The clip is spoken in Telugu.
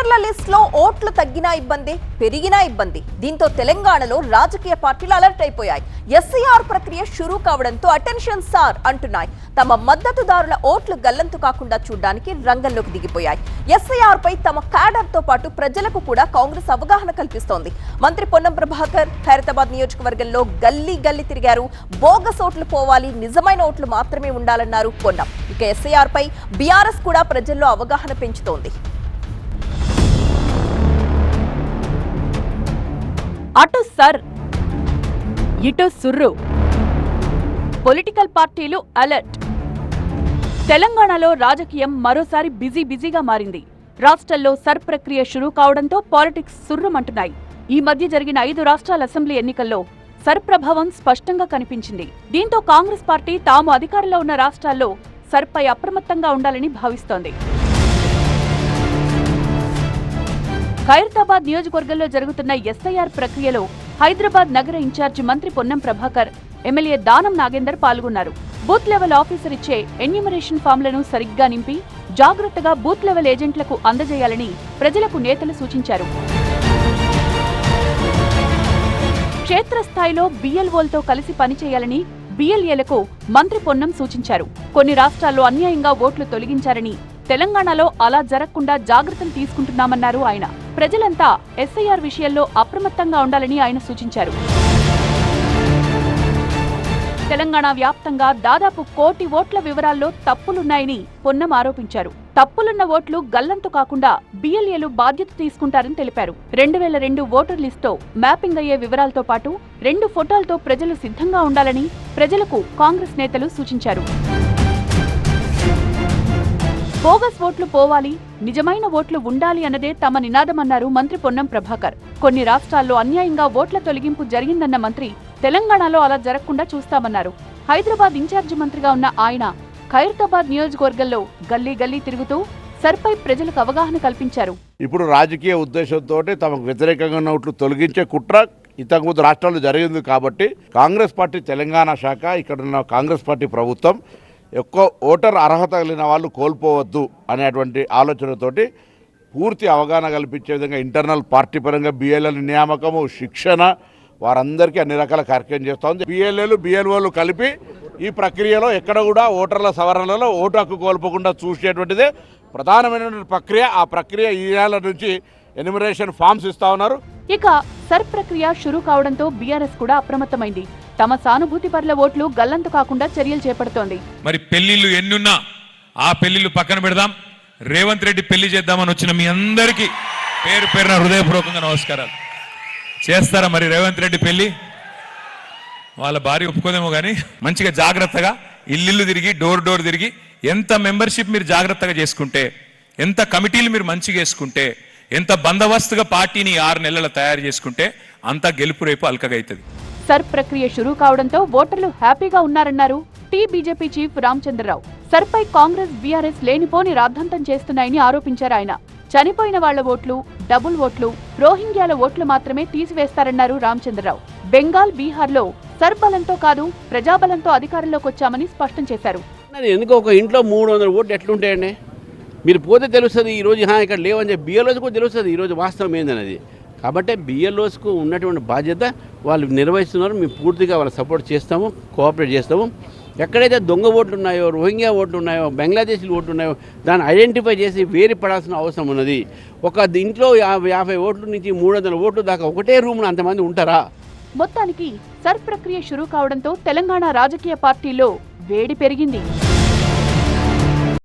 ఓటర్ల లిస్ట్ లో ఓట్లు తగ్గినా ఇబ్బంది, పెరిగినా ఇబ్బంది. దీంతో తెలంగాణలో రాజకీయ పార్టీలు అలర్ట్ అయిపోయాయి. ఎస్ఐఆర్ ప్రక్రియ షురూ కావడంతో అటెన్షన్ సార్ అంటున్నాయి. తమ మద్దతుదారుల ఓట్లు గల్లంతు కాకుండా చూడడానికి రంగంలోకి దిగిపోయాయి. ఎస్ఐఆర్ పై తమ క్యాడర్ తో పాటు ప్రజలకు కూడా కాంగ్రెస్ అవగాహన కల్పిస్తోంది. మంత్రి పొన్నం ప్రభాకర్ ఖైరతాబాద్ నియోజకవర్గంలో గల్లీ గల్లీ తిరిగారు. బోగస్ ఓట్లు పోవాలి, నిజమైన ఓట్లు మాత్రమే ఉండాలన్నారు పొన్నం. ఇక ఎస్ఐఆర్ పై బీఆర్ఎస్ కూడా ప్రజల్లో అవగాహన పెంచుతోంది. అటు సర్ ఇటు సుర్రు, పొలిటికల్ పార్టీలు అలర్ట్. తెలంగాణలో రాజకీయం మరోసారి బిజీగా మారింది. రాష్ట్రాల్లో సర్ ప్రక్రియ షురూ కావడంతో పాలిటిక్స్ సుర్రుమంటున్నాయి. ఈ మధ్య జరిగిన 5 రాష్ట్రాల అసెంబ్లీ ఎన్నికల్లో సర్ ప్రభావం స్పష్టంగా కనిపించింది. దీంతో కాంగ్రెస్ పార్టీ తాము అధికారంలో ఉన్న రాష్ట్రాల్లో సర్పై అప్రమత్తంగా ఉండాలని భావిస్తోంది. ఖైరతాబాద్ నియోజకవర్గంలో జరుగుతున్న ఎస్ఐఆర్ ప్రక్రియలో హైదరాబాద్ నగర ఇన్ఛార్జి మంత్రి పొన్నం ప్రభాకర్, ఎమ్మెల్యే దానం నాగేందర్ పాల్గొన్నారు. బూత్ లెవెల్ ఆఫీసర్ ఇచ్చే ఎన్యూమరేషన్ ఫామ్లను సరిగ్గా నింపి జాగ్రత్తగా బూత్ లెవెల్ ఏజెంట్లకు అందజేయాలని ప్రజలకు నేతలు సూచించారు. క్షేత్రస్థాయిలో బిఎల్ఓలతో కలిసి పనిచేయాలని బిఎల్ఏలకు మంత్రి పొన్నం సూచించారు. కొన్ని రాష్ట్రాల్లో అన్యాయంగా ఓట్లు తొలగించారని, తెలంగాణలో అలా జరగకుండా జాగ్రత్తలు తీసుకుంటున్నామన్నారు ఆయన. ప్రజలంతా ఎస్ఐఆర్ విషయంలో అప్రమత్తంగా ఉండాలని ఆయన సూచించారు. తెలంగాణ వ్యాప్తంగా దాదాపు 1 కోటి ఓట్ల వివరాల్లో తప్పులున్నాయని పొన్నం ఆరోపించారు. తప్పులున్న ఓట్లు గల్లంతు కాకుండా బిఎల్ఏలు బాధ్యత తీసుకుంటారని తెలిపారు. 2002 ఓటర్ లిస్టుతో మ్యాపింగ్ అయ్యే వివరాలతో పాటు 2 ఫోటోలతో ప్రజలు సిద్ధంగా ఉండాలని ప్రజలకు కాంగ్రెస్ నేతలు సూచించారు. బోగస్ ఓట్లు పోవాలి, నిజమైన ఓట్లు ఉండాలి అన్నదే తమ నినాదమన్నారు మంత్రి పొన్నం ప్రభాకర్. కొన్ని రాష్ట్రాల్లో అన్యాయంగా ఓట్ల తొలగింపు జరిగిందన్న మంత్రి తెలంగాణలో అలా జరగకుండా చూస్తామన్నారు. హైదరాబాద్ ఇన్ఛార్జి మంత్రిగా ఉన్న ఆయన ఖైరతాబాద్ నియోజకవర్గంలో గల్లీ గల్లీ తిరుగుతూ సర్పై ప్రజలకు అవగాహన కల్పించారు. ఇప్పుడు రాజకీయ ఉద్దేశంతో తమకు వ్యతిరేకంగా ఉన్న ఓట్లు తొలగించే కుట్ర ఇంతకుముందు రాష్ట్రాల్లో జరిగింది కాబట్టి కాంగ్రెస్ పార్టీ తెలంగాణ శాఖ, ఇక్కడున్న కాంగ్రెస్ పార్టీ ప్రభుత్వం ఎక్కువ ఓటర్ అర్హత కలిగిన వాళ్ళు కోల్పోవద్దు అనేటువంటి ఆలోచనతోటి పూర్తి అవగాహన కల్పించే విధంగా ఇంటర్నల్ పార్టీ పరంగా బిఎల్ఏల నియామకము, శిక్షణ, వారందరికీ అన్ని రకాల కార్యక్రమం చేస్తూ ఉంది. బిఎల్ఏలు బిఎల్ఓలు కలిపి ఈ ప్రక్రియలో ఎక్కడ కూడా ఓటర్ల సవరణలో ఓటు హక్కు కోల్పోకుండా చూసేటువంటిదే ప్రధానమైనటువంటి ప్రక్రియ. ఆ ప్రక్రియ ఈ నెల నుంచి ఎన్యూమరేషన్ ఫామ్స్ ఇస్తా ఉన్నారు. ఇక సర్ ప్రక్రియ షురూ కావడంతో బీఆర్ఎస్ కూడా అప్రమత్తమైంది. తమ సానుభూతి పరుల ఓట్లు గల్లంతు కాకుండా చర్యలు చేపడుతోంది. మరి పెళ్లిళ్ళు ఎన్నున్నా ఆ పెళ్లిళ్ళు పక్కన పెడదాం, రేవంత్ రెడ్డి పెళ్లి చేద్దామని వచ్చిన మీ అందరికీ పేరు పేరున హృదయపూర్వకంగా నమస్కారాలు. చేస్తారా మరి రేవంత్ రెడ్డి పెళ్లి? వాళ్ళ భార్య ఒప్పుకోదేమో కానీ మంచిగా జాగ్రత్తగా ఇల్లు తిరిగి డోర్ తిరిగి ఎంత మెంబర్షిప్ మీరు జాగ్రత్తగా చేసుకుంటే, ఎంత కమిటీలు మీరు మంచిగా వేసుకుంటే, ఎంత బందోబస్తుగా పార్టీని 6 నెలలు తయారు చేసుకుంటే అంత గెలుపు రేపు అల్కగైతుంది. సర్ ప్రక్రియ షురూ కావడంతో ఓటర్లు హ్యాపీగా ఉన్నారన్నారు బీజేపీ చీఫ్ రామచంద్రరావు. సర్పై కాంగ్రెస్ బీఆర్ఎస్ లేనిపోని రాద్ధాంతం చేస్తున్నాయని ఆరోపించారు ఆయన. చనిపోయిన వాళ్ల ఓట్లు, డబుల్ ఓట్లు, రోహింగ్యాల ఓట్లు మాత్రమే తీసివేస్తారన్నారు రామచంద్రరావు. బెంగాల్, బీహార్లో సర్ బలంతో కాదు ప్రజాబలంతో అధికారంలోకి వచ్చామని స్పష్టం చేశారు. ఎందుకు ఒక ఇంట్లో 300 ఓట్లు ఎట్లుంటాయండి? మీరు పోతే తెలుస్తుంది. ఈరోజు ఇక్కడ లేవని చెప్పి బిఎల్ఓస్ కూడా తెలుస్తుంది ఈరోజు వాస్తవం ఏందనేది. కాబట్టి బిఎల్ఓస్కు ఉన్నటువంటి బాధ్యత వాళ్ళు నిర్వహిస్తున్నారు. మేము పూర్తిగా వాళ్ళ సపోర్ట్ చేస్తాము, కోఆపరేట్ చేస్తాము. ఎక్కడైతే దొంగ ఓట్లు ఉన్నాయో, రోహింగ్యా ఓట్లు ఉన్నాయో, బంగ్లాదేశీ ఓట్లు ఉన్నాయో దాన్ని ఐడెంటిఫై చేసి వేరి పడాల్సిన అవసరం ఉన్నది. ఒక ఇంట్లో 50 ఓట్ల నుంచి 300 ఓట్లు దాకా ఒకటే రూమ్లో అంతమంది ఉంటారా? మొత్తానికి సర్ ప్రక్రియ షురూ కావడంతో తెలంగాణ రాజకీయ పార్టీలో వేడి పెరిగింది.